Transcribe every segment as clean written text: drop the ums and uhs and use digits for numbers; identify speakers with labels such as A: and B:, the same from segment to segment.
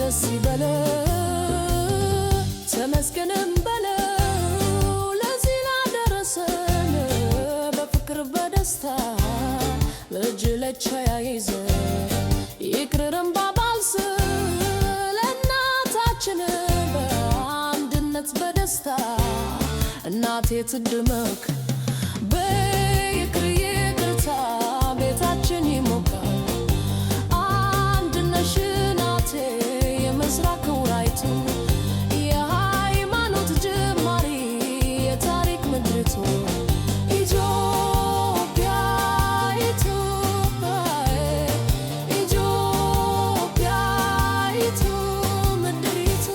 A: ደስ ይበለው ተመስገንም በለው ለዚህ ላደረሰን በፍቅር በደስታ እጅ ለእጅ ተያይዘን ይቅርም ባባልስ ለእናታችን በአንድነት በደስታ እናቴ ትድመቅ በይቅር ይቅርታ ቤታችን ይሞቃል አንድ ነሽ እናቴ የምስራቅ ውራይቱ የሃይማኖት ጅማሬ የታሪክ ምድሪቱ ኢትዮጵያይቱ ኢትዮጵያይቱ ምድሪቱ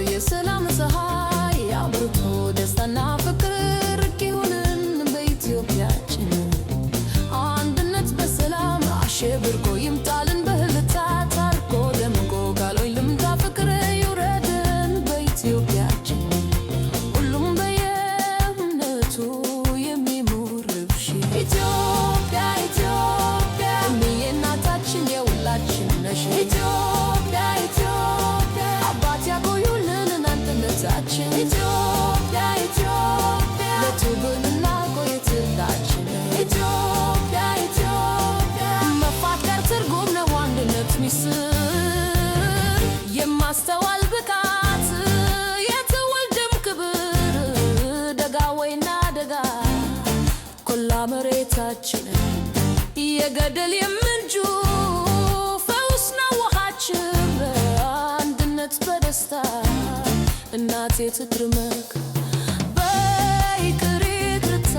A: የሰላም ፀሐይ አብርቶ ደስታና ፍቅር ይሁንን በኢትዮጵያችን አንድነት በሰላም አሸብርቆ ይምጣልን በህልታ ታርቆ ደምቆ ጋሎይ ልምታ ፍቅር ይውረድን በኢትዮጵያችን ሁሉም በየእምነቱ የሚሙርብሽ ኢትዮጵያ ኢትዮጵያ የእናታችን የሁላችን ነሽ ኢትዮጵያ ኢትዮጵያ አባት ያቆዩልን አንድነታችን ኢትዮጵያ ኢትዮጵያ ለትውልድና ቆይታችን ኢትዮጵያ ኢትዮጵያ መፋቀር ትርጉም ነው አንድነት ሚስጥር የማስተዋል ብቃት የትውልድም ክብር ደጋ ወይና ደጋ ቆላ መሬታችን የገደል የምንጁ ፈውስ ነው ውሃችን በአንድነት በደስታ እናቴ ትድመቅ በይቅር ይቅርታ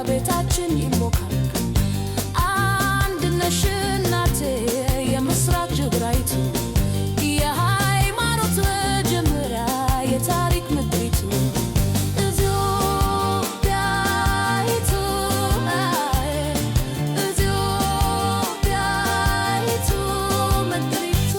A: ቤታችን ይሞቃል አንድ ነሽ እናቴ የምስራቅ ጅግራይቱ የሃይማኖት መጀመሪያ የታሪክ ምድሪቱ ኢትዮጵያይቱ ኢትዮጵያይቱ ምድሪቱ